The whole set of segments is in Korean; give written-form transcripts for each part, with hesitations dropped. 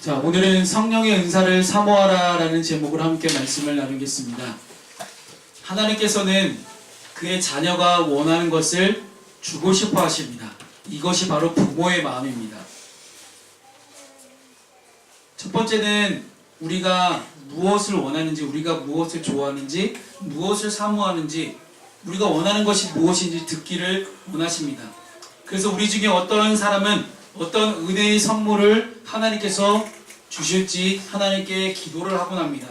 자, 오늘은 성령의 은사를 사모하라 라는 제목으로 함께 말씀을 나누겠습니다. 하나님께서는 그의 자녀가 원하는 것을 주고 싶어 하십니다. 이것이 바로 부모의 마음입니다. 첫 번째는 우리가 무엇을 원하는지, 우리가 무엇을 좋아하는지, 무엇을 사모하는지, 우리가 원하는 것이 무엇인지 듣기를 원하십니다. 그래서 우리 중에 어떤 사람은 어떤 은혜의 선물을 하나님께서 주실지 하나님께 기도를 하곤 합니다.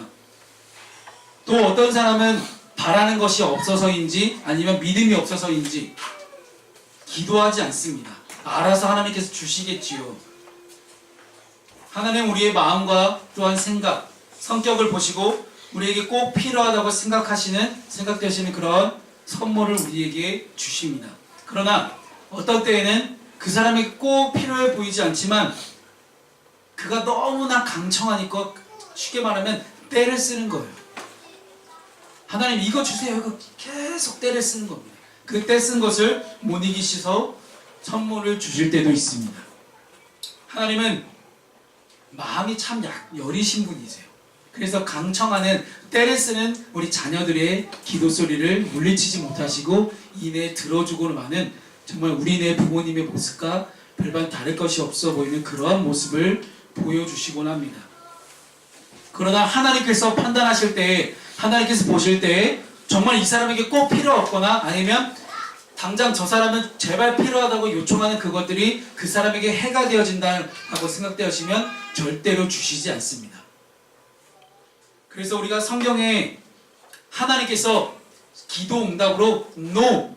또 어떤 사람은 바라는 것이 없어서인지 아니면 믿음이 없어서인지 기도하지 않습니다. 알아서 하나님께서 주시겠지요. 하나님 우리의 마음과 또한 생각, 성격을 보시고 우리에게 꼭 필요하다고 생각되시는 그런 선물을 우리에게 주십니다. 그러나 어떤 때에는 그 사람이 꼭 필요해 보이지 않지만 그가 너무나 강청하니까 쉽게 말하면 때를 쓰는 거예요. 하나님 이거 주세요. 이거 계속 때를 쓰는 겁니다. 그 때 쓴 것을 못 이기셔서 선물을 주실 때도 있습니다. 하나님은 마음이 참 여리신 분이세요. 그래서 강청하는 때를 쓰는 우리 자녀들의 기도 소리를 물리치지 못하시고 이내 들어주고는 정말 우리네 부모님의 모습과 별반 다를 것이 없어 보이는 그러한 모습을 보여주시곤 합니다. 그러나 하나님께서 판단하실 때, 하나님께서 보실 때 정말 이 사람에게 꼭 필요 없거나 아니면 당장 저 사람은 제발 필요하다고 요청하는 그것들이 그 사람에게 해가 되어진다고 생각되시면 절대로 주시지 않습니다. 그래서 우리가 성경에 하나님께서 기도 응답으로 No,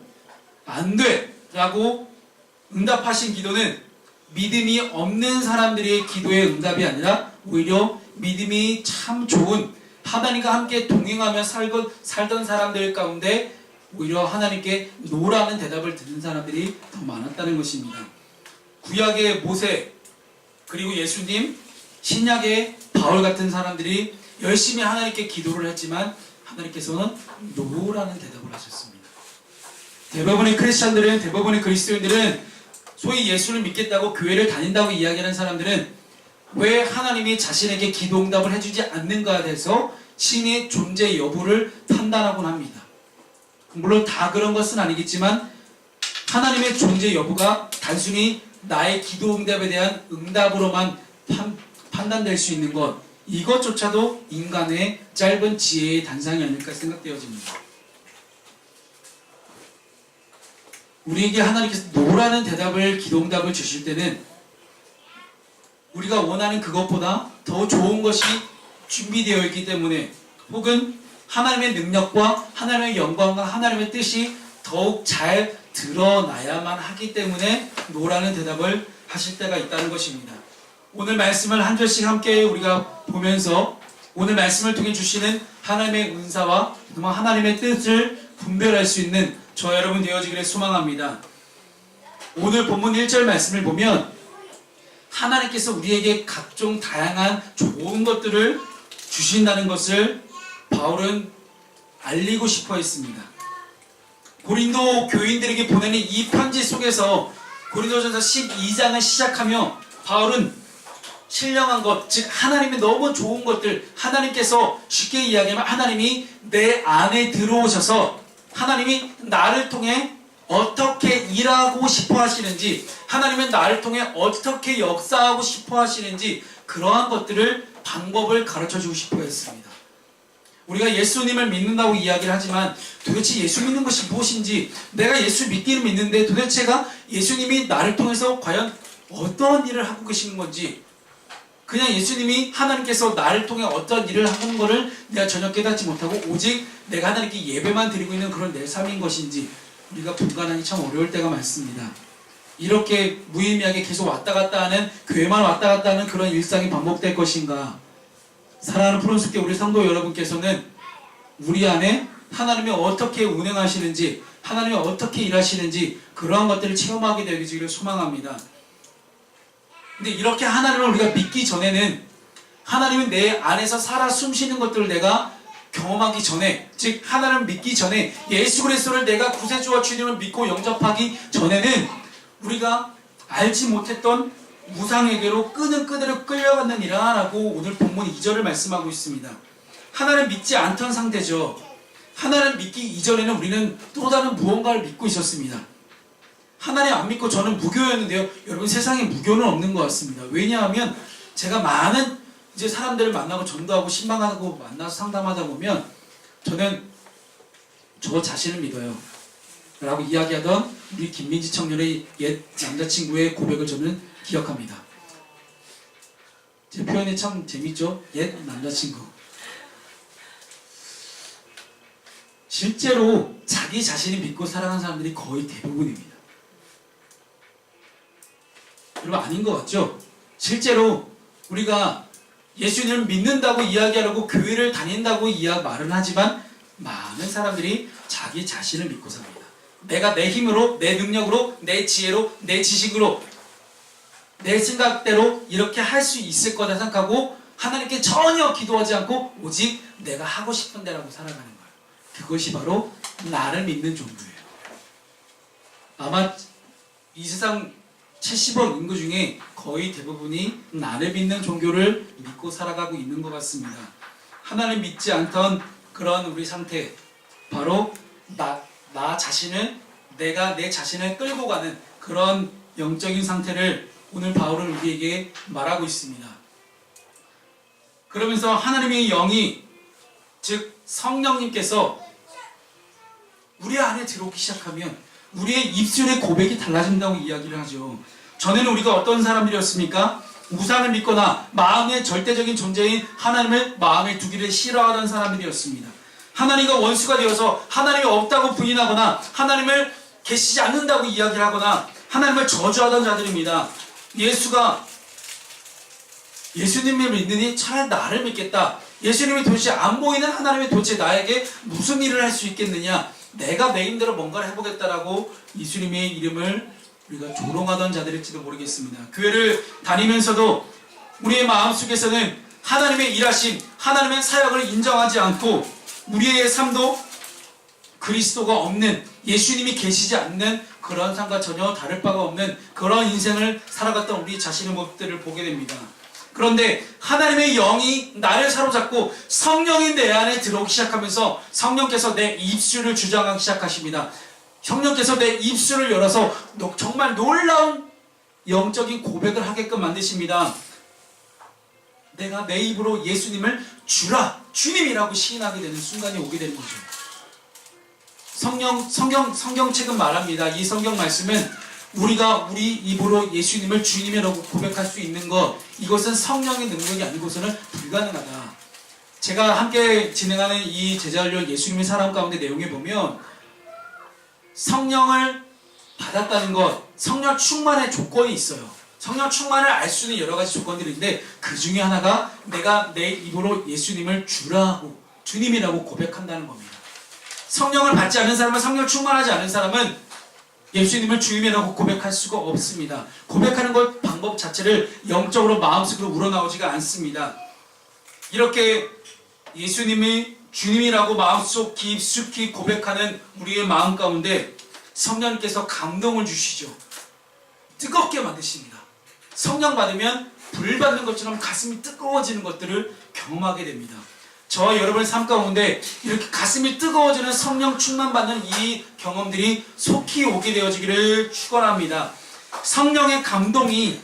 안 돼 라고 응답하신 기도는 믿음이 없는 사람들의 기도의 응답이 아니라 오히려 믿음이 참 좋은 하나님과 함께 동행하며 살던 사람들 가운데 오히려 하나님께 노라는 대답을 듣는 사람들이 더 많았다는 것입니다. 구약의 모세 그리고 예수님, 신약의 바울 같은 사람들이 열심히 하나님께 기도를 했지만 하나님께서는 노라는 대답을 하셨습니다. 대부분의 크리스찬들은, 대부분의 그리스도인들은 소위 예수를 믿겠다고 교회를 다닌다고 이야기하는 사람들은 왜 하나님이 자신에게 기도 응답을 해주지 않는가에 대해서 신의 존재 여부를 판단하곤 합니다. 물론 다 그런 것은 아니겠지만 하나님의 존재 여부가 단순히 나의 기도 응답에 대한 응답으로만 판단될 수 있는 것, 이것조차도 인간의 짧은 지혜의 단상이 아닐까 생각되어집니다. 우리에게 하나님께서 노라는 대답을, 기도응답을 주실 때는 우리가 원하는 그것보다 더 좋은 것이 준비되어 있기 때문에 혹은 하나님의 능력과 하나님의 영광과 하나님의 뜻이 더욱 잘 드러나야만 하기 때문에 노라는 대답을 하실 때가 있다는 것입니다. 오늘 말씀을 한 절씩 함께 우리가 보면서 오늘 말씀을 통해 주시는 하나님의 은사와 하나님의 뜻을 분별할 수 있는 저 여러분 되어지기를 소망합니다. 오늘 본문 1절 말씀을 보면 하나님께서 우리에게 각종 다양한 좋은 것들을 주신다는 것을 바울은 알리고 싶어 했습니다. 고린도 교인들에게 보내는 이 편지 속에서 고린도전서 12장을 시작하며 바울은 신령한 것, 즉 하나님의 너무 좋은 것들, 하나님께서 쉽게 이야기하면 하나님이 내 안에 들어오셔서 하나님이 나를 통해 어떻게 일하고 싶어 하시는지, 하나님은 나를 통해 어떻게 역사하고 싶어 하시는지 그러한 것들을, 방법을 가르쳐주고 싶어 했습니다. 우리가 예수님을 믿는다고 이야기를 하지만 도대체 예수 믿는 것이 무엇인지, 내가 예수 믿기는 믿는데 도대체가 예수님이 나를 통해서 과연 어떤 일을 하고 계시는 건지, 그냥 예수님이 하나님께서 나를 통해 어떤 일을 하는 것을 내가 전혀 깨닫지 못하고 오직 내가 하나님께 예배만 드리고 있는 그런 내 삶인 것인지 우리가 분간하기 참 어려울 때가 많습니다. 이렇게 무의미하게 계속 왔다 갔다 하는, 교회만 왔다 갔다 하는 그런 일상이 반복될 것인가? 사랑하는 푸른숲교 우리 성도 여러분께서는 우리 안에 하나님이 어떻게 운행하시는지, 하나님이 어떻게 일하시는지 그러한 것들을 체험하게 되기를 소망합니다. 근데 이렇게 하나님을 우리가 믿기 전에는 하나님은 내 안에서 살아 숨쉬는 것들을 내가 경험하기 전에, 즉 하나님을 믿기 전에, 예수 그리스도를 내가 구세주와 주님을 믿고 영접하기 전에는 우리가 알지 못했던 우상에게로 끄는 끄대로 끌려갔느니라 라고 오늘 본문 2절을 말씀하고 있습니다. 하나님 믿지 않던 상태죠. 하나님 믿기 이전에는 우리는 또 다른 무언가를 믿고 있었습니다. 하나님 안 믿고 저는 무교였는데요. 여러분 세상에 무교는 없는 것 같습니다. 왜냐하면 제가 많은 이제 사람들을 만나고 전도하고 신방하고 만나서 상담하다 보면 저는 저 자신을 믿어요 라고 이야기하던 우리 김민지 청년의 옛 남자친구의 고백을 저는 기억합니다. 제 표현이 참 재밌죠? 옛 남자친구. 실제로 자기 자신이 믿고 살아가는 사람들이 거의 대부분입니다. 여러분 아닌 것 같죠? 실제로 우리가 예수님을 믿는다고 이야기하려고 교회를 다닌다고 말은 하지만 많은 사람들이 자기 자신을 믿고 삽니다. 내가 내 힘으로, 내 능력으로, 내 지혜로, 내 지식으로, 내 생각대로 이렇게 할 수 있을 거다 생각하고 하나님께 전혀 기도하지 않고 오직 내가 하고 싶은 대로 살아가는 거예요. 그것이 바로 나를 믿는 종교예요. 아마 이 세상 70억 인구 중에 거의 대부분이 나를 믿는 종교를 믿고 살아가고 있는 것 같습니다. 하나님 믿지 않던 그런 우리 상태, 바로 나 자신을, 내가 내 자신을 끌고 가는 그런 영적인 상태를 오늘 바울은 우리에게 말하고 있습니다. 그러면서 하나님의 영이, 즉 성령님께서 우리 안에 들어오기 시작하면 우리의 입술의 고백이 달라진다고 이야기를 하죠. 전에는 우리가 어떤 사람들이었습니까? 우상을 믿거나 마음의 절대적인 존재인 하나님을 마음에 두기를 싫어하던 사람들이었습니다. 하나님과 원수가 되어서 하나님이 없다고 부인하거나 하나님을 계시지 않는다고 이야기를 하거나 하나님을 저주하던 자들입니다. 예수님을 믿느니 차라리 나를 믿겠다. 예수님이 도대체 안 보이는 하나님이 도대체 나에게 무슨 일을 할 수 있겠느냐. 내가 내 힘대로 뭔가를 해보겠다라고 예수님의 이름을 우리가 조롱하던 자들일지도 모르겠습니다. 교회를 다니면서도 우리의 마음속에서는 하나님의 일하심, 하나님의 사역을 인정하지 않고 우리의 삶도 그리스도가 없는, 예수님이 계시지 않는 그런 삶과 전혀 다를 바가 없는 그런 인생을 살아갔던 우리 자신의 모습들을 보게 됩니다. 그런데 하나님의 영이 나를 사로잡고 성령이 내 안에 들어오기 시작하면서 성령께서 내 입술을 주장하기 시작하십니다. 성령께서 내 입술을 열어서 정말 놀라운 영적인 고백을 하게끔 만드십니다. 내가 내 입으로 예수님을 주님이라고 시인하게 되는 순간이 오게 되는 거죠. 성경책은 말합니다. 이 성경 말씀은 우리가 우리 입으로 예수님을 주님이라고 고백할 수 있는 것, 이것은 성령의 능력이 아니고서는 불가능하다. 제가 함께 진행하는 이 제자훈련 예수님의 사람 가운데 내용에 보면 성령을 받았다는 것, 성령 충만의 조건이 있어요. 성령 충만을 알 수 있는 여러 가지 조건들인데 그 중에 하나가 내가 내 입으로 예수님을 주님이라고 고백한다는 겁니다. 성령을 받지 않은 사람은, 성령 충만하지 않은 사람은 예수님을 주님이라고 고백할 수가 없습니다. 고백하는 것 방법 자체를 영적으로 마음속으로 우러나오지가 않습니다. 이렇게 예수님이 주님이라고 마음속 깊숙이 고백하는 우리의 마음 가운데 성령께서 감동을 주시죠. 뜨겁게 만드십니다. 성령 받으면 불 받는 것처럼 가슴이 뜨거워지는 것들을 경험하게 됩니다. 저와 여러분의 삶 가운데 이렇게 가슴이 뜨거워지는 성령 충만 받는 이 경험들이 속히 오게 되어지기를 축원합니다. 성령의 감동이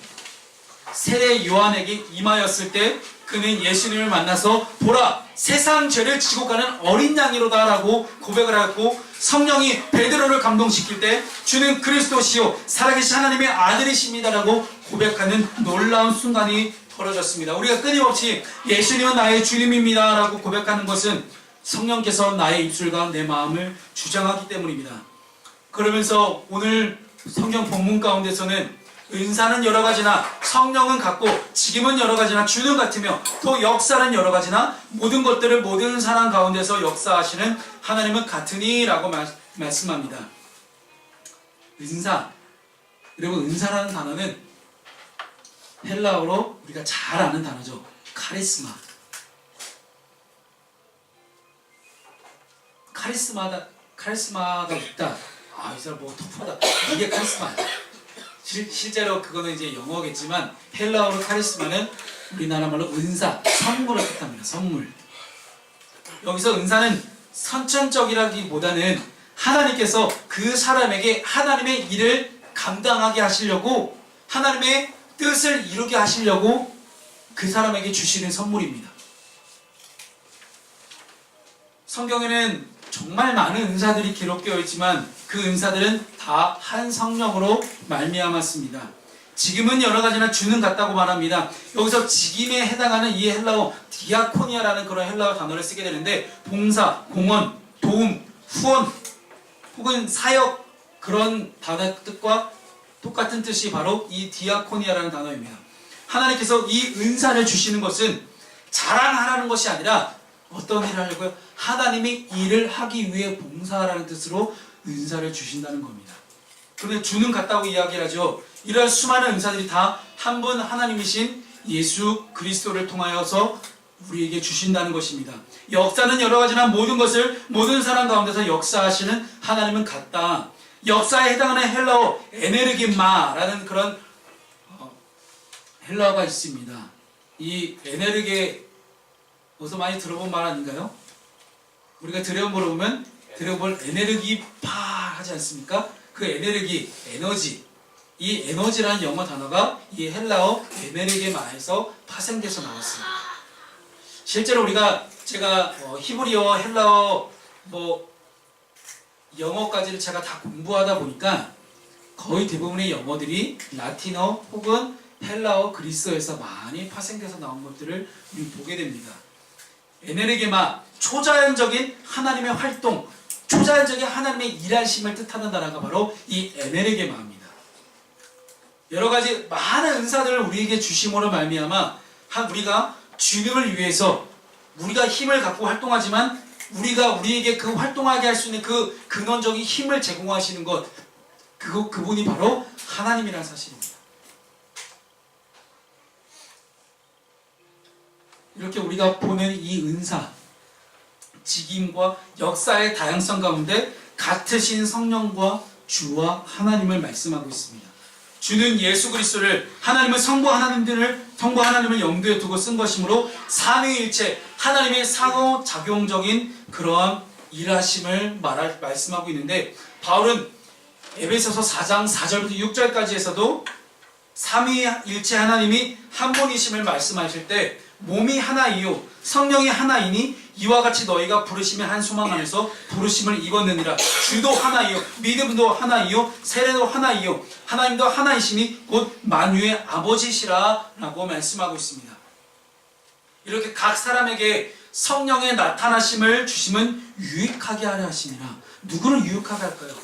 세례 요한에게 임하였을 때 그는 예수님을 만나서 보라, 세상 죄를 지고 가는 어린 양이로다 라고 고백을 하였고, 성령이 베드로를 감동시킬 때 주는 그리스도시요 살아계신 하나님의 아들이십니다 라고 고백하는 놀라운 순간이 벌어졌습니다. 우리가 끊임없이 예수님은 나의 주님입니다 라고 고백하는 것은 성령께서 나의 입술과 내 마음을 주장하기 때문입니다. 그러면서 오늘 성경 본문 가운데서는 은사는 여러 가지나 성령은 같고 직임은 여러 가지나 주는 같으며 또 역사는 여러 가지나 모든 것들을 모든 사람 가운데서 역사하시는 하나님은 같으니 라고 말씀합니다. 은사, 여러분 은사라는 단어는 헬라어로 우리가 잘 아는 단어죠. 카리스마가 있다. 이 사람 뭐 터프하다. 이게 카리스마예요. 실제로 그거는 이제 영어겠지만 헬라어로 카리스마는 우리나라 말로 은사, 선물을 뜻합니다. 선물. 여기서 은사는 선천적이라기보다는 하나님께서 그 사람에게 하나님의 일을 감당하게 하시려고, 하나님의 뜻을 이루게 하시려고 그 사람에게 주시는 선물입니다. 성경에는 정말 많은 은사들이 기록되어 있지만 그 은사들은 다 한 성령으로 말미암았습니다. 지금은 여러 가지나 주는 같다고 말합니다. 여기서 직임에 해당하는 이 헬라어 디아코니아라는 그런 헬라어 단어를 쓰게 되는데, 봉사, 공헌, 도움, 후원 혹은 사역, 그런 단어 뜻과 똑같은 뜻이 바로 이 디아코니아라는 단어입니다. 하나님께서 이 은사를 주시는 것은 자랑하라는 것이 아니라 어떤 일을 하려고요? 하나님이 일을 하기 위해 봉사하라는 뜻으로 은사를 주신다는 겁니다. 그런데 주는 같다고 이야기를 하죠. 이러한 수많은 은사들이 다 한 분 하나님이신 예수 그리스도를 통하여서 우리에게 주신다는 것입니다. 역사는 여러 가지나 모든 것을 모든 사람 가운데서 역사하시는 하나님은 같다. 역사에 해당하는 헬라어 에네르기마라는 그런 헬라어가 있습니다. 이 에네르게 어디서 많이 들어본 말 아닌가요? 우리가 들여보면 에네르기파 하지 않습니까? 그 에네르기, 에너지, 이 에너지라는 영어 단어가 이 헬라어 에네르게마에서 파생돼서 나왔습니다. 실제로 제가 히브리어, 헬라어, 영어까지를 제가 다 공부하다 보니까 거의 대부분의 영어들이 라틴어 혹은 헬라어, 그리스어에서 많이 파생돼서 나온 것들을 우리 보게 됩니다. 에네르게마, 초자연적인 하나님의 활동, 초자연적인 하나님의 일하심을 뜻하는 단어가 바로 이 에네르게마입니다. 여러 가지 많은 은사들을 우리에게 주심으로 말미암아 우리가 주님을 위해서 우리가 힘을 갖고 활동하지만 우리가 우리에게 그 활동하게 할 수 있는 그 근원적인 힘을 제공하시는 것, 그분이 바로 하나님이라는 사실입니다. 이렇게 우리가 보는 이 은사, 직임과 역사의 다양성 가운데 같으신 성령과 주와 하나님을 말씀하고 있습니다. 주는 예수 그리스도를, 하나님은 성부 하나님을 염두에 두고 쓴 것이므로 삼위일체 하나님의 상호작용적인 그러한 일하심을 말씀하고 있는데, 바울은 에베소서 4장 4절부터 6절까지에서도 삼위일체 하나님이 한 분이심을 말씀하실 때 몸이 하나이요 성령이 하나이니 이와 같이 너희가 부르심의 한 소망 안에서 부르심을 입었느니라. 주도 하나이요 믿음도 하나이요 세례도 하나이요 하나님도 하나이시니 곧 만유의 아버지시라 라고 말씀하고 있습니다. 이렇게 각 사람에게 성령의 나타나심을 주심은 유익하게 하려 하심이라. 누구를 유익하게 할까요?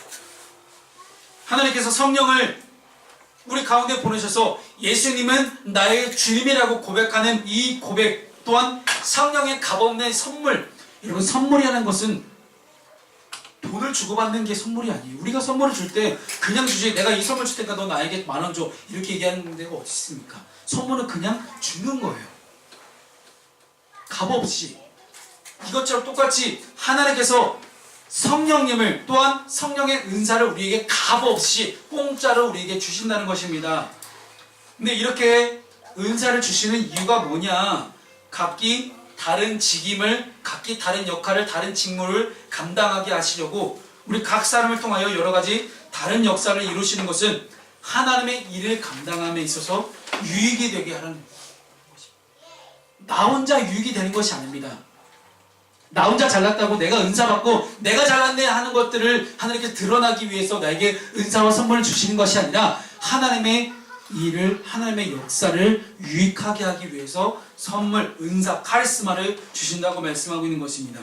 하나님께서 성령을 우리 가운데 보내셔서 예수님은 나의 주님이라고 고백하는 이 고백 또한 성령의 값없는 선물. 여러분, 선물이라는 것은 돈을 주고받는 게 선물이 아니에요. 우리가 선물을 줄 때 그냥 주지, 내가 이 선물 줄 테니까 너 나에게 10,000원 줘, 이렇게 얘기하는 데가 어디 있습니까? 선물은 그냥 주는 거예요. 값없이. 이것처럼 똑같이 하나님께서 성령님을, 또한 성령의 은사를 우리에게 값없이 공짜로 우리에게 주신다는 것입니다. 근데 이렇게 은사를 주시는 이유가 뭐냐? 각기 다른 직임을, 각기 다른 역할을, 다른 직무를 감당하게 하시려고 우리 각 사람을 통하여 여러 가지 다른 역사를 이루시는 것은 하나님의 일을 감당함에 있어서 유익이 되게 하는 것입니다. 나 혼자 유익이 되는 것이 아닙니다. 나 혼자 잘났다고 내가 은사 받고 내가 잘났네 하는 것들을 하나님께 드러나기 위해서 나에게 은사와 선물을 주시는 것이 아니라 하나님의 일을, 하나님의 역사를 유익하게 하기 위해서 선물, 은사, 카리스마를 주신다고 말씀하고 있는 것입니다.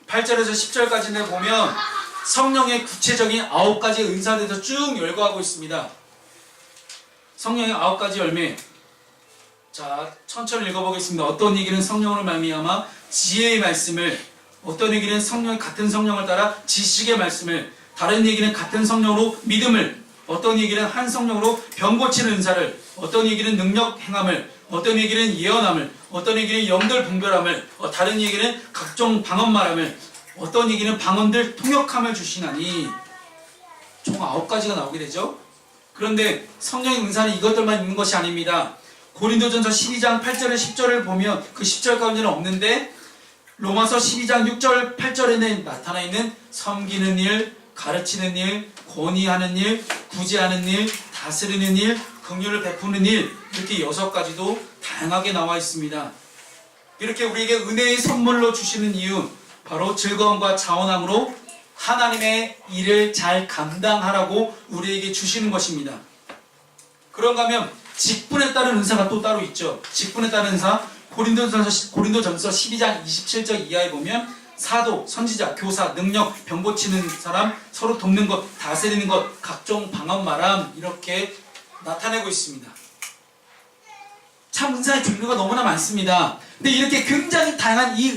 8절에서 10절까지 보면 성령의 구체적인 9가지 은사에 대해서 쭉 열거하고 있습니다. 성령의 9가지 열매. 자, 천천히 읽어보겠습니다. 어떤 얘기는 성령으로 말미암아 지혜의 말씀을, 어떤 얘기는 같은 성령을 따라 지식의 말씀을, 다른 얘기는 같은 성령으로 믿음을, 어떤 얘기는 한 성령으로 병 고치는 은사를, 어떤 얘기는 능력 행함을, 어떤 얘기는 예언함을, 어떤 얘기는 영들 분별함을, 다른 얘기는 각종 방언 말함을, 어떤 얘기는 방언들 통역함을 주시나니. 총 9가지가 나오게 되죠. 그런데 성령의 은사는 이것들만 있는 것이 아닙니다. 고린도전서 12장 8절에 10절을 보면 그 10절 가운데는 없는데 로마서 12장 6절 8절에는 나타나 있는 섬기는 일, 가르치는 일, 권위하는 일, 구제하는 일, 다스리는 일, 긍휼을 베푸는 일, 이렇게 6가지도 다양하게 나와 있습니다. 이렇게 우리에게 은혜의 선물로 주시는 이유, 바로 즐거움과 자원함으로 하나님의 일을 잘 감당하라고 우리에게 주시는 것입니다. 그런가 하면 직분에 따른 은사가 또 따로 있죠. 직분에 따른 은사, 고린도전서 12장 27절 이하에 보면 사도, 선지자, 교사, 능력, 병 고치는 사람, 서로 돕는 것, 다스리는 것, 각종 방언 말함, 이렇게 나타내고 있습니다. 참 은사의 종류가 너무나 많습니다. 근데 이렇게 굉장히 다양한 이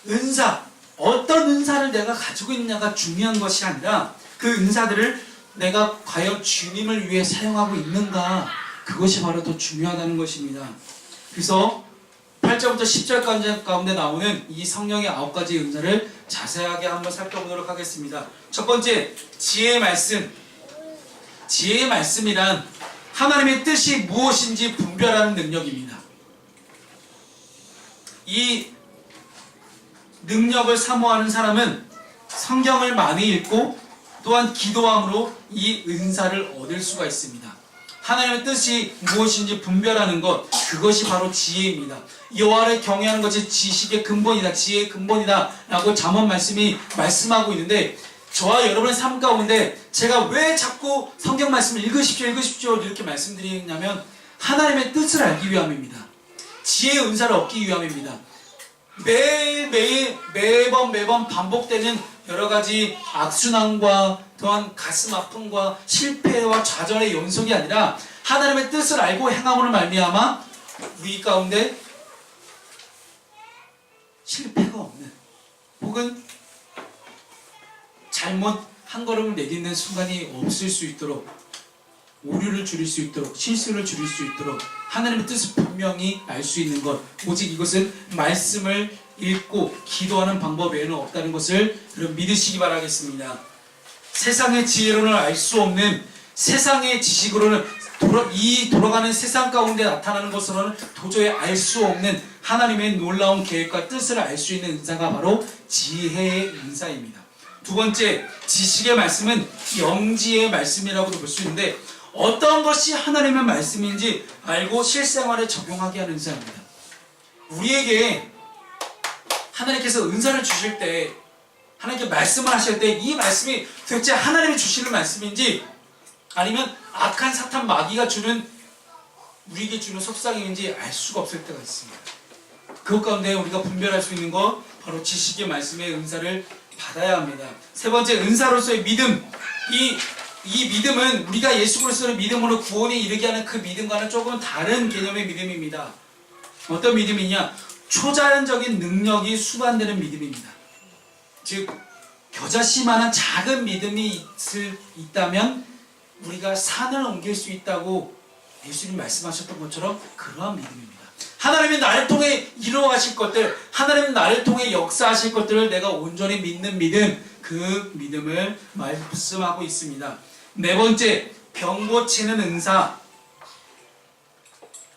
은사, 어떤 은사를 내가 가지고 있느냐가 중요한 것이 아니라 그 은사들을 내가 과연 주님을 위해 사용하고 있는가, 그것이 바로 더 중요하다는 것입니다. 그래서 8절부터 10절 가운데 나오는 이 성령의 9가지 은사를 자세하게 한번 살펴보도록 하겠습니다. 첫 번째, 지혜의 말씀. 지혜의 말씀이란 하나님의 뜻이 무엇인지 분별하는 능력입니다. 이 능력을 사모하는 사람은 성경을 많이 읽고 또한 기도함으로 이 은사를 얻을 수가 있습니다. 하나님의 뜻이 무엇인지 분별하는 것, 그것이 바로 지혜입니다. 여호와를 경외하는 것이 지식의 근본이다, 지혜의 근본이다 라고 잠언 말씀이 말씀하고 있는데, 저와 여러분의 삶 가운데 제가 왜 자꾸 성경 말씀을 읽으십시오 이렇게 말씀드리냐면 하나님의 뜻을 알기 위함입니다. 지혜의 은사를 얻기 위함입니다. 매번 반복되는 여러가지 악순환과 또한 가슴 아픔과 실패와 좌절의 연속이 아니라 하나님의 뜻을 알고 행함으로 말미암아 우리 가운데 실패가 없는, 혹은 잘못 한 걸음을 내딛는 순간이 없을 수 있도록, 오류를 줄일 수 있도록, 실수를 줄일 수 있도록 하나님의 뜻을 분명히 알 수 있는 것, 오직 이것은 말씀을 읽고 기도하는 방법 외에는 없다는 것을 여러분 믿으시기 바라겠습니다. 세상의 지혜로는 알 수 없는, 세상의 지식으로는 돌아가는 세상 가운데 나타나는 것으로는 도저히 알 수 없는 하나님의 놀라운 계획과 뜻을 알 수 있는 은사가 바로 지혜의 은사입니다. 두 번째, 지식의 말씀은 영지의 말씀이라고도 볼 수 있는데, 어떤 것이 하나님의 말씀인지 알고 실생활에 적용하게 하는 은사입니다. 우리에게 하나님께서 은사를 주실 때, 하나님께 말씀을 하실 때 이 말씀이 도대체 하나님이 주시는 말씀인지 아니면 악한 사탄 마귀가 우리에게 주는 속삭임인지 알 수가 없을 때가 있습니다. 그것 가운데 우리가 분별할 수 있는 것, 바로 지식의 말씀의 은사를 받아야 합니다. 세 번째, 은사로서의 믿음. 이 믿음은 우리가 예수 그리스도의 믿음으로 구원에 이르게 하는 그 믿음과는 조금 다른 개념의 믿음입니다. 어떤 믿음이냐? 초자연적인 능력이 수반되는 믿음입니다. 즉, 겨자씨만한 작은 믿음이 있다면 우리가 산을 옮길 수 있다고 예수님 말씀하셨던 것처럼 그러한 믿음입니다. 하나님이 나를 통해 이루어가실 것들, 하나님이 나를 통해 역사하실 것들을 내가 온전히 믿는 믿음, 그 믿음을 말씀하고 있습니다. 네 번째, 병 고치는 은사.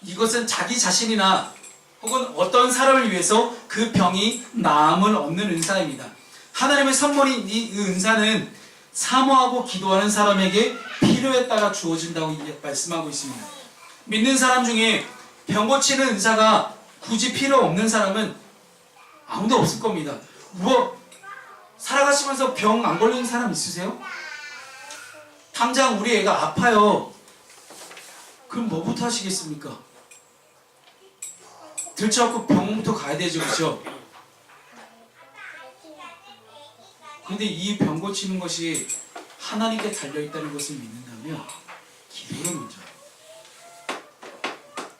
이것은 자기 자신이나 혹은 어떤 사람을 위해서 그 병이 나음을 얻는 은사입니다. 하나님의 선물인 이 은사는 사모하고 기도하는 사람에게 필요에 따라 주어진다고 말씀하고 있습니다. 믿는 사람 중에 병 고치는 은사가 굳이 필요 없는 사람은 아무도 없을 겁니다. 살아가시면서 병 안 걸리는 사람 있으세요? 당장 우리 애가 아파요. 그럼 뭐부터 하시겠습니까? 들쳐갖고 병원부터 가야 되죠, 그렇죠? 그런데 이 병 고치는 것이 하나님께 달려있다는 것을 믿는다면 기도를 먼저 해요.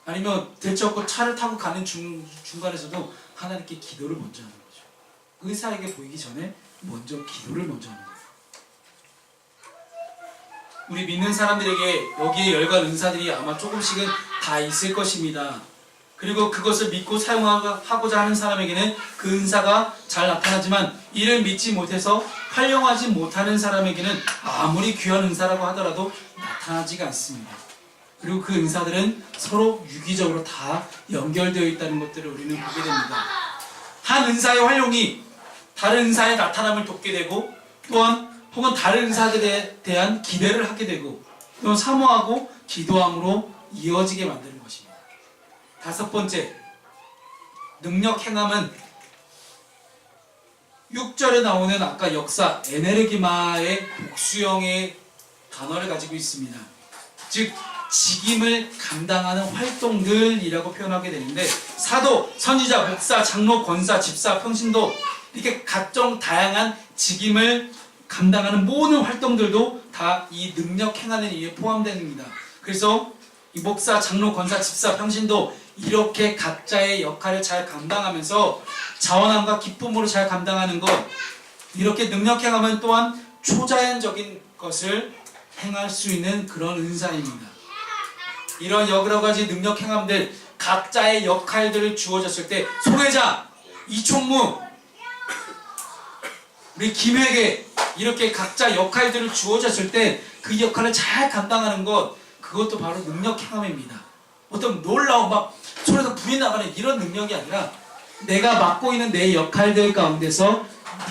아니면 들쳐갖고 차를 타고 가는 중간에서도 하나님께 기도를 먼저 하는 거죠. 의사에게 보이기 전에 먼저 기도를 먼저 하는 거예요. 우리 믿는 사람들에게 여기에 열간 은사들이 아마 조금씩은 다 있을 것입니다. 그리고 그것을 믿고 사용하고자 하는 사람에게는 그 은사가 잘 나타나지만 이를 믿지 못해서 활용하지 못하는 사람에게는 아무리 귀한 은사라고 하더라도 나타나지가 않습니다. 그리고 그 은사들은 서로 유기적으로 다 연결되어 있다는 것들을 우리는 보게 됩니다. 한 은사의 활용이 다른 은사의 나타남을 돕게 되고 또한 혹은 다른 은사들에 대한 기대를 하게 되고 또 사모하고 기도함으로 이어지게 만드는 것입니다. 다섯 번째, 능력 행함은 6절에 나오는 아까 역사 에네르기마의 복수형의 단어를 가지고 있습니다. 즉 직임을 감당하는 활동들이라고 표현하게 되는데 사도, 선지자, 목사, 장로, 권사, 집사, 평신도 이렇게 각종 다양한 직임을 감당하는 모든 활동들도 다 이 능력 행하는 이에 포함됩니다. 그래서 이 목사, 장로, 권사, 집사, 평신도 이렇게 각자의 역할을 잘 감당하면서 자원함과 기쁨으로 잘 감당하는 것, 이렇게 능력 행하면 또한 초자연적인 것을 행할 수 있는 그런 은사입니다. 이런 여러 가지 능력 행함들 각자의 역할들을 주어졌을 때 소개자, 이총무, 우리 김회계 이렇게 각자 역할들을 주어졌을 때 그 역할을 잘 감당하는 것, 그것도 바로 능력 행함입니다. 어떤 놀라운 막 손에서 불이 나가는 이런 능력이 아니라 내가 맡고 있는 내 역할들 가운데서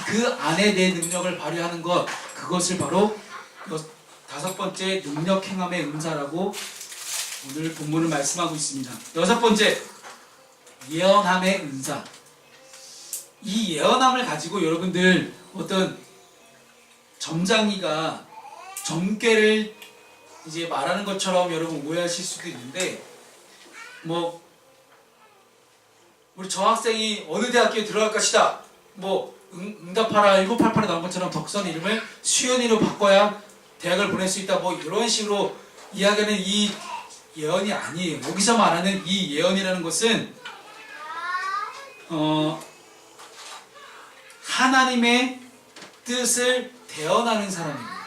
그 안에 내 능력을 발휘하는 것, 그것을 바로 다섯 번째 능력 행함의 은사라고 오늘 본문을 말씀하고 있습니다. 여섯 번째, 예언함의 은사. 이 예언함을 가지고 여러분들 어떤 점장이가 점괘를 이제 말하는 것처럼 여러분 오해하실 수도 있는데, 뭐 우리 저 학생이 어느 대학교에 들어갈 것이다, 뭐 응답하라 1988에 나온 것처럼 덕선 이름을 수연이로 바꿔야 대학을 보낼 수 있다, 뭐 이런 식으로 이야기하는 이 예언이 아니에요. 여기서 말하는 이 예언이라는 것은 하나님의 뜻을 대언하는 사람입니다.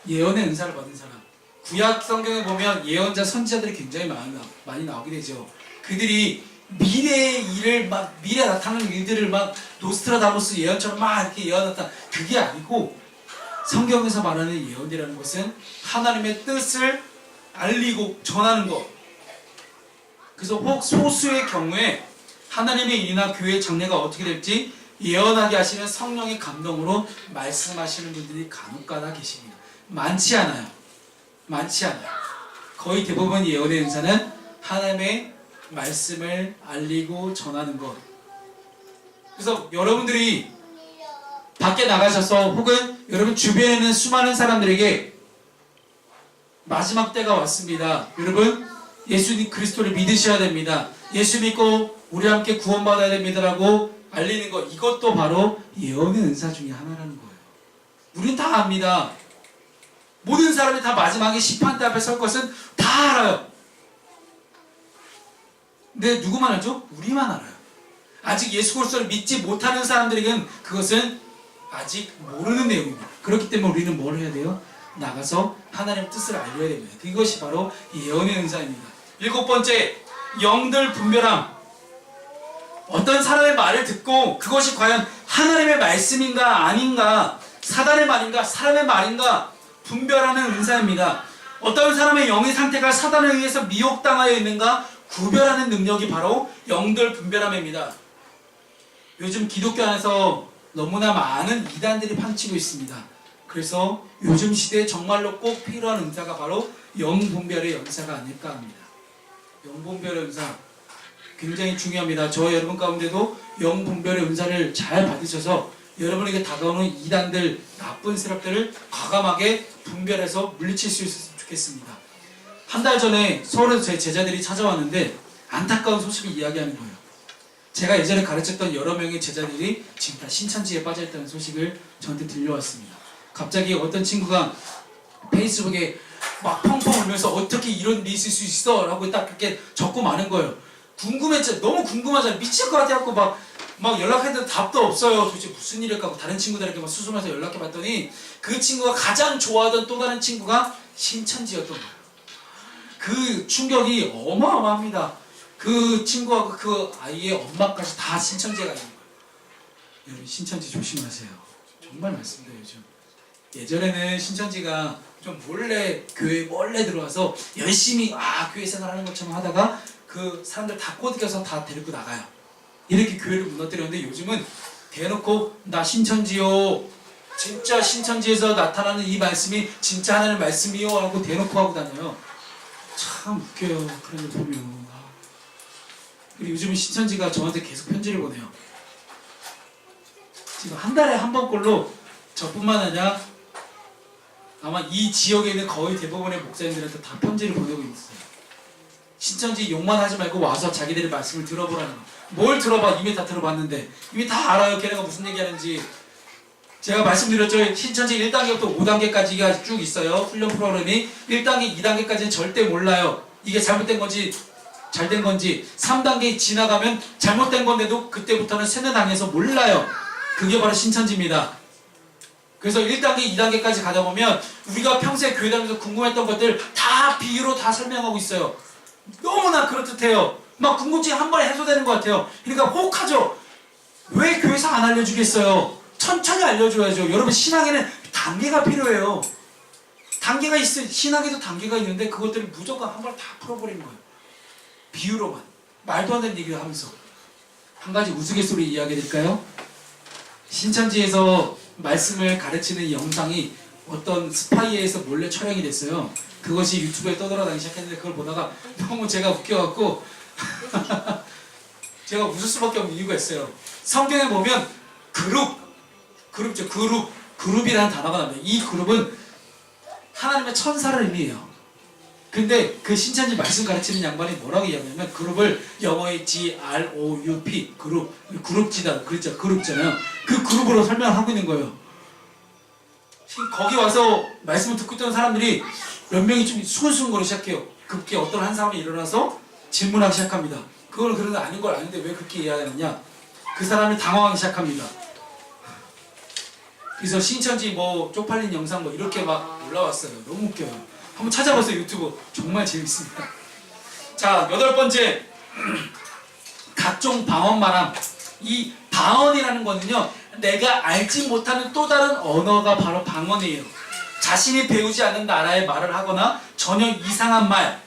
예언의 은사를 받은 사람. 구약 성경에 보면 예언자, 선지자들이 굉장히 많이 나오게 되죠. 그들이 미래의 일을 막, 미래에 나타나는 일들을 막 노스트라다무스 예언처럼 막 이렇게 예언했다. 그게 아니고 성경에서 말하는 예언이라는 것은 하나님의 뜻을 알리고 전하는 것. 그래서 혹 소수의 경우에 하나님의 일이나 교회의 장래가 어떻게 될지 예언하게 하시는 성령의 감동으로 말씀하시는 분들이 간혹가다 계십니다. 많지 않아요. 많지 않아요. 거의 대부분 예언의 은사는 하나님의 말씀을 알리고 전하는 것. 그래서 여러분들이 밖에 나가셔서 혹은 여러분 주변에 있는 수많은 사람들에게 마지막 때가 왔습니다. 여러분 예수님 그리스도를 믿으셔야 됩니다. 예수 믿고 우리 함께 구원받아야 됩니다라고 알리는 것, 이것도 바로 예언의 은사 중에 하나라는 거예요. 우린 다 압니다. 모든 사람이 다 마지막에 심판대 앞에 설 것은 다 알아요. 근데 누구만 알죠? 우리만 알아요. 아직 예수 그리스도를 믿지 못하는 사람들에게는 그것은 아직 모르는 내용입니다. 그렇기 때문에 우리는 뭘 해야 돼요? 나가서 하나님의 뜻을 알려야 됩니다. 그것이 바로 예언의 은사입니다. 일곱 번째, 영들 분별함. 어떤 사람의 말을 듣고 그것이 과연 하나님의 말씀인가 아닌가, 사단의 말인가 사람의 말인가 분별하는 은사입니다. 어떤 사람의 영의 상태가 사단에 의해서 미혹당하여 있는가 구별하는 능력이 바로 영들 분별함입니다. 요즘 기독교 안에서 너무나 많은 이단들이 판치고 있습니다. 그래서 요즘 시대에 정말로 꼭 필요한 은사가 바로 영분별의 은사가 아닐까 합니다. 영분별의 은사 굉장히 중요합니다. 저 여러분 가운데도 영분별의 은사를 잘 받으셔서 여러분에게 다가오는 이단들, 나쁜 세력들을 과감하게 분별해서 물리칠 수 있었으면 좋겠습니다. 한 달 전에 서울에서 제 제자들이 찾아왔는데 안타까운 소식을 이야기하는 거예요. 제가 예전에 가르쳤던 여러 명의 제자들이 지금 다 신천지에 빠져있다는 소식을 저한테 들려왔습니다. 갑자기 어떤 친구가 페이스북에 막 펑펑 울면서 어떻게 이런 일이 있을 수 있어? 라고 딱 그렇게 적고 마는 거예요. 궁금했죠. 너무 궁금하잖아요. 미칠 것 같아갖고 막 연락했는데 답도 없어요. 도대체 무슨 일일까 하고 다른 친구들에게 막 수소문해서 연락해봤더니 그 친구가 가장 좋아하던 또 다른 친구가 신천지였던 거예요. 그 충격이 어마어마합니다. 그 친구하고 그 아이의 엄마까지 다 신천지에 가 있는 거예요. 여러분 신천지 조심하세요. 정말 말씀드려요. 요즘 예전에는 신천지가 좀 몰래 교회 몰래 들어와서 열심히 교회 생활하는 것처럼 하다가 그 사람들 다 꼬드겨서 다 데리고 나가요. 이렇게 교회를 무너뜨렸는데 요즘은 대놓고 나 신천지요, 진짜 신천지에서 나타나는 이 말씀이 진짜 하나님 말씀이요 하고 대놓고 하고 다녀요. 참 웃겨요. 그런 거 보면. 그리고 요즘은 신천지가 저한테 계속 편지를 보내요. 지금 한 달에 한 번꼴로 저뿐만 아니라 아마 이 지역에 있는 거의 대부분의 목사님들한테 다 편지를 보내고 있어요. 신천지 욕만 하지 말고 와서 자기들의 말씀을 들어보라는 거. 뭘 들어봐? 이미 다 들어봤는데 이미 다 알아요. 걔네가 무슨 얘기하는지. 제가 말씀드렸죠. 신천지 1단계부터 5단계까지가 쭉 있어요. 훈련 프로그램이 1단계, 2단계까지는 절대 몰라요. 이게 잘못된 건지 잘된 건지. 3단계 지나가면 잘못된 건데도 그때부터는 세뇌당해서 몰라요. 그게 바로 신천지입니다. 그래서 1단계, 2단계까지 가다 보면 우리가 평소에 교회 다니면서 궁금했던 것들 다 비유로 다 설명하고 있어요. 너무나 그렇듯해요. 막 궁금증이 한 번에 해소되는 것 같아요. 그러니까 혹하죠. 왜 교회에서 안 알려주겠어요? 천천히 알려줘야죠. 여러분 신앙에는 단계가 필요해요. 단계가 있어요. 신앙에도 단계가 있는데 그것들을 무조건 한 번에 다 풀어버린 거예요. 비유로만. 말도 안 되는 얘기를 하면서. 한 가지 우스갯소리 이야기해드릴까요? 신천지에서 말씀을 가르치는 영상이 어떤 스파이에서 몰래 촬영이 됐어요. 그것이 유튜브에 떠돌아다니기 시작했는데 그걸 보다가 너무 제가 웃겨갖고 제가 웃을 수밖에 없는 이유가 있어요. 성경에 보면 그룹이라는 단어가 나옵니다. 이 그룹은 하나님의 천사를 의미해요. 근데 그 신천지 말씀 가르치는 양반이 뭐라고 이야기하냐면 그룹을 영어의 GROUP 그룹지다 그랬죠. 그룹잖아요. 그 그룹으로 설명을 하고 있는 거예요. 거기 와서 말씀을 듣고 있던 사람들이 몇 명이 좀 수근수근거리기 시작해요. 급기 어떤 한 사람이 일어나서 질문하기 시작합니다. 그걸 그런 거 아닌 걸 아는데 왜 그렇게 이야기하느냐. 그 사람이 당황하기 시작합니다. 그래서 신천지 뭐 쪽팔린 영상 뭐 이렇게 막 올라왔어요. 너무 웃겨요. 한번 찾아보세요. 유튜브. 정말 재밌습니다. 자, 8번째. 각종 방언말함. 이 방언이라는 거는요, 내가 알지 못하는 또 다른 언어가 바로 방언이에요. 자신이 배우지 않는 나라의 말을 하거나 전혀 이상한 말,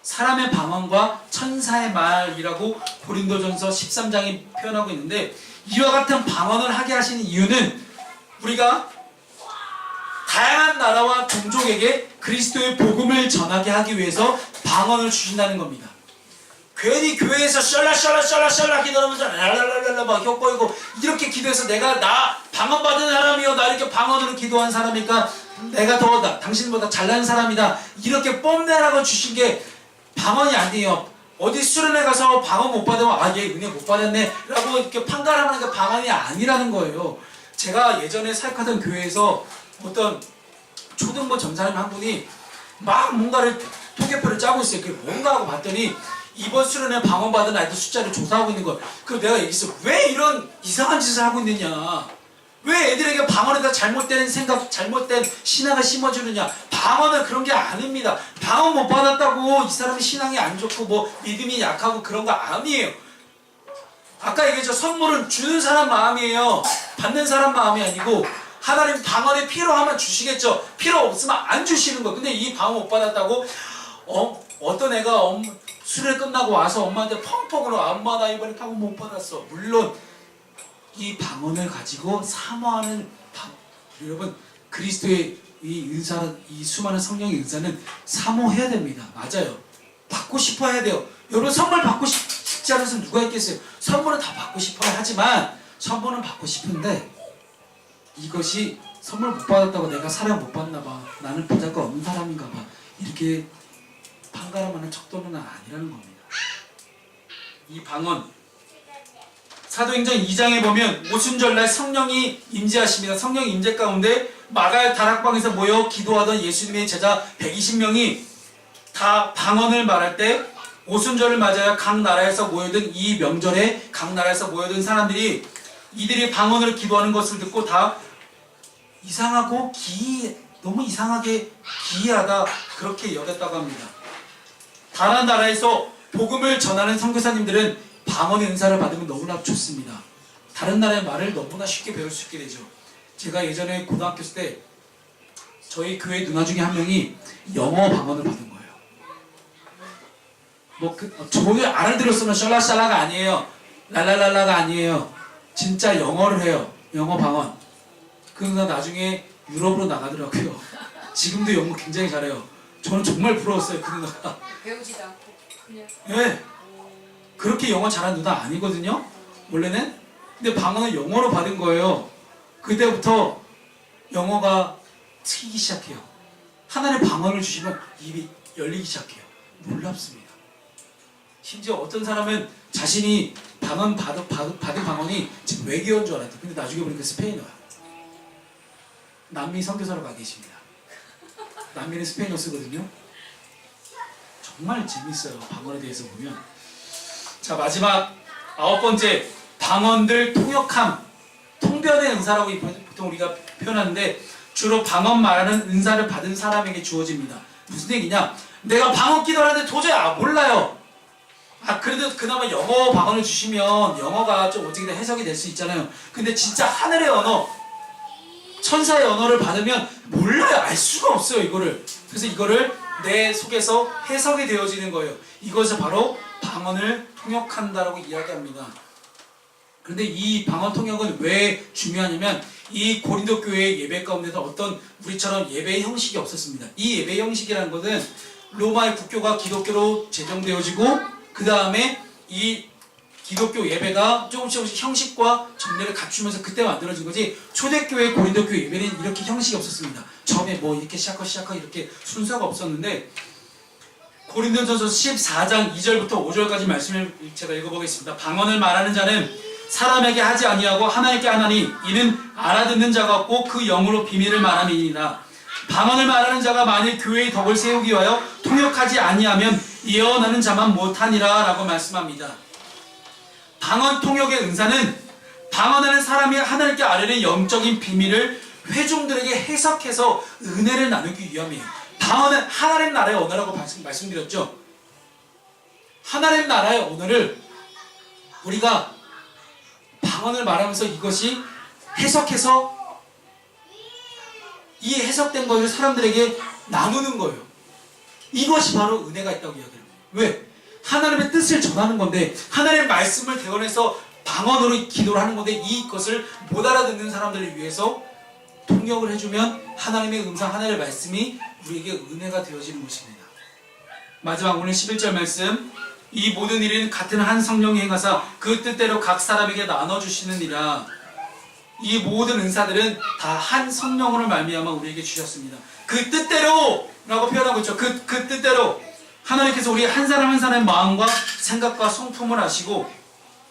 사람의 방언과 천사의 말이라고 고린도전서 13장이 표현하고 있는데, 이와 같은 방언을 하게 하시는 이유는 우리가 다양한 나라와 종족에게 그리스도의 복음을 전하게 하기 위해서 방언을 주신다는 겁니다. 괜히 교회에서 셜라 기도하면서 랄랄랄라 막 혀꼬이고 이렇게 기도해서 내가 나 방언 받은 사람이요, 나 이렇게 방언으로 기도한 사람이니까 내가 더 당신보다 잘난 사람이다, 이렇게 뽐내라고 주신 게 방언이 아니에요. 어디 수련회 가서 방언 못 받으면 얘 은혜 못 받았네 라고 이렇게 판가름하는 게 방언이 아니라는 거예요. 제가 예전에 사역하던 교회에서 어떤 초등부 전사님 한 분이 막 뭔가를 통계표를 짜고 있어요. 그게 뭔가 하고 봤더니 이번 수련회 방언 받은 아이들 숫자를 조사하고 있는 거예요. 그래서 내가 얘기했어. 왜 이런 이상한 짓을 하고 있느냐. 왜 애들에게 방언에다 잘못된 생각, 잘못된 신앙을 심어주느냐. 방언은 그런 게 아닙니다. 방언 못 받았다고 이 사람이 신앙이 안 좋고 뭐 믿음이 약하고 그런 거 아니에요. 아까 얘기했죠. 선물은 주는 사람 마음이에요. 받는 사람 마음이 아니고, 하나님 방언이 필요하면 주시겠죠. 필요 없으면 안 주시는 거예요. 근데 이 방언 못 받았다고 어떤 애가 수련회 끝나고 와서 엄마한테 펑펑 울어. 엄마 나 이번에 방언 못 받았어. 물론 이 방언을 가지고 사모하는 여러분, 그리스도의 이 은사, 이 수많은 성령의 은사는 사모해야 됩니다. 맞아요. 받고 싶어 해야 돼요. 여러분 선물 받고 싶지 않은 사람 누가 있겠어요? 선물은 다 받고 싶어야 하지만, 선물은 받고 싶은데 이것이 선물 못 받았다고 내가 사랑 못 받나 봐, 나는 보잘것 없는 사람인가 봐, 이렇게 판가름하는 척도는 아니라는 겁니다. 이 방언, 사도행전 2장에 보면 오순절날 성령이 임재하십니다. 성령 임재 가운데 마가의 다락방에서 모여 기도하던 예수님의 제자 120명이 다 방언을 말할 때, 오순절을 맞아야 각 나라에서 모여든 이 명절에 각 나라에서 모여든 사람들이 이들이 방언을 기도하는 것을 듣고 다 이상하고 너무 이상하게 기이하다 그렇게 여겼다고 합니다. 다른 나라에서 복음을 전하는 선교사님들은 방언의 은사를 받으면 너무나 좋습니다. 다른 나라의 말을 너무나 쉽게 배울 수 있게 되죠. 제가 예전에 고등학교 때 저희 교회 누나 중에 한 명이 영어 방언을 받은 거예요. 저를 알아들었으면 샬라샬라가 아니에요. 랄랄랄라가 아니에요. 진짜 영어를 해요. 영어 방언. 그 누나 나중에 유럽으로 나가더라고요. 지금도 영어 굉장히 잘해요. 저는 정말 부러웠어요. 그 누나가. 배우지도 않고 그냥. 네. 그렇게 영어 잘하는 누나 아니거든요. 원래는. 근데 방언을 영어로 받은 거예요. 그때부터 영어가 트이기 시작해요. 하나님의 방언을 주시면 입이 열리기 시작해요. 놀랍습니다. 심지어 어떤 사람은 자신이 받은 방언이 지금 외계어인 줄 알았대. 근데 나중에 보니까 스페인어야. 남미 선교사로 가 계십니다. 남미는 스페인어 쓰거든요. 정말 재밌어요. 방언에 대해서 보면. 자, 마지막 9번째, 방언들 통역함, 통변의 은사라고 보통 우리가 표현하는데 주로 방언 말하는 은사를 받은 사람에게 주어집니다. 무슨 얘기냐? 내가 방언 기도하는데 도저히 몰라요. 그래도 그나마 영어 방언을 주시면 영어가 좀 어떻게든 해석이 될 수 있잖아요. 근데 진짜 하늘의 언어, 천사의 언어를 받으면 몰라요. 알 수가 없어요, 이거를. 그래서 이거를 내 속에서 해석이 되어지는 거예요. 이것을 바로 방언을 통역한다라고 이야기합니다. 그런데 이 방언 통역은 왜 중요하냐면 이 고린도 교회의 예배 가운데서 어떤 우리처럼 예배의 형식이 없었습니다. 이 예배 형식이라는 것은 로마의 국교가 기독교로 제정되어지고 그 다음에 이 기독교 예배가 조금씩 형식과 정례를 갖추면서 그때 만들어진 거지, 초대교회 고린도 교회 예배는 이렇게 형식이 없었습니다. 처음에 이렇게 시작하고 이렇게 순서가 없었는데, 고린도전서 14장 2절부터 5절까지 말씀을 제가 읽어보겠습니다. 방언을 말하는 자는 사람에게 하지 아니하고 하나님께 하나니 이는 알아듣는 자가 없고 그 영으로 비밀을 말함이니라. 방언을 말하는 자가 만일 교회의 덕을 세우기 위하여 통역하지 아니하면 예언하는 자만 못하니라 라고 말씀합니다. 방언 통역의 은사는 방언하는 사람이 하나님께 아뢰는 영적인 비밀을 회중들에게 해석해서 은혜를 나누기 위함이에요. 방언은 하나님 나라의 언어라고 말씀드렸죠. 하나님 나라의 언어를 우리가 방언을 말하면서 이것이 해석해서 이 해석된 것을 사람들에게 나누는 거예요. 이것이 바로 은혜가 있다고 이야기해요. 왜? 하나님의 뜻을 전하는 건데, 하나님의 말씀을 대언해서 방언으로 기도를 하는 건데, 이것을 못 알아듣는 사람들을 위해서 통역을 해주면 하나님의 음성, 하나님의 말씀이 우리에게 은혜가 되어지는 것입니다. 마지막 오늘 11절 말씀, 이 모든 일은 같은 한 성령이 행하사 그 뜻대로 각 사람에게 나눠주시느니라. 이 모든 은사들은 다 한 성령으로 말미암아 우리에게 주셨습니다. 그 뜻대로 라고 표현하고 있죠. 그 뜻대로 하나님께서 우리 한 사람 한 사람의 마음과 생각과 성품을 아시고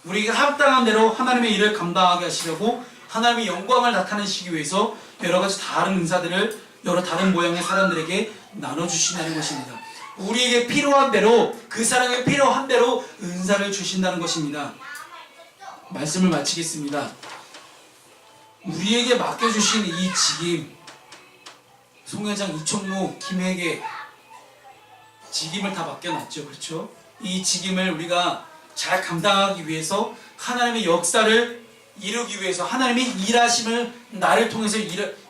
우리에게 합당한 대로 하나님의 일을 감당하게 하시려고 하나님의 영광을 나타내시기 위해서 여러 가지 다른 은사들을 여러 다른 모양의 사람들에게 나눠주신다는 것입니다. 우리에게 필요한 대로, 그 사람에게 필요한 대로 은사를 주신다는 것입니다. 말씀을 마치겠습니다. 우리에게 맡겨주신 이 직임, 송회장, 이총무, 김회계 직임을 다 맡겨놨죠. 그렇죠? 이 직임을 우리가 잘 감당하기 위해서, 하나님의 역사를 이루기 위해서, 하나님의 일하심을 나를 통해서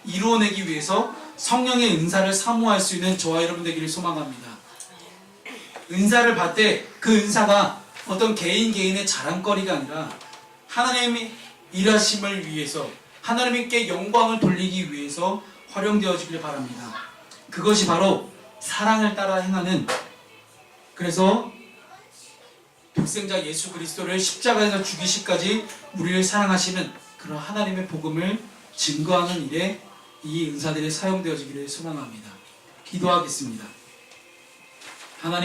이루어내기 위해서 성령의 은사를 사모할 수 있는 저와 여러분 되기를 소망합니다. 은사를 받을 때 그 은사가 어떤 개인의 자랑거리가 아니라 하나님의 일하심을 위해서, 하나님께 영광을 돌리기 위해서 활용되어지길 바랍니다. 그것이 바로 사랑을 따라 행하는, 그래서 독생자 예수 그리스도를 십자가에서 죽이시기까지 우리를 사랑하시는 그런 하나님의 복음을 증거하는 일에 이 은사들이 사용되어지기를 소망합니다. 기도하겠습니다. 하나님,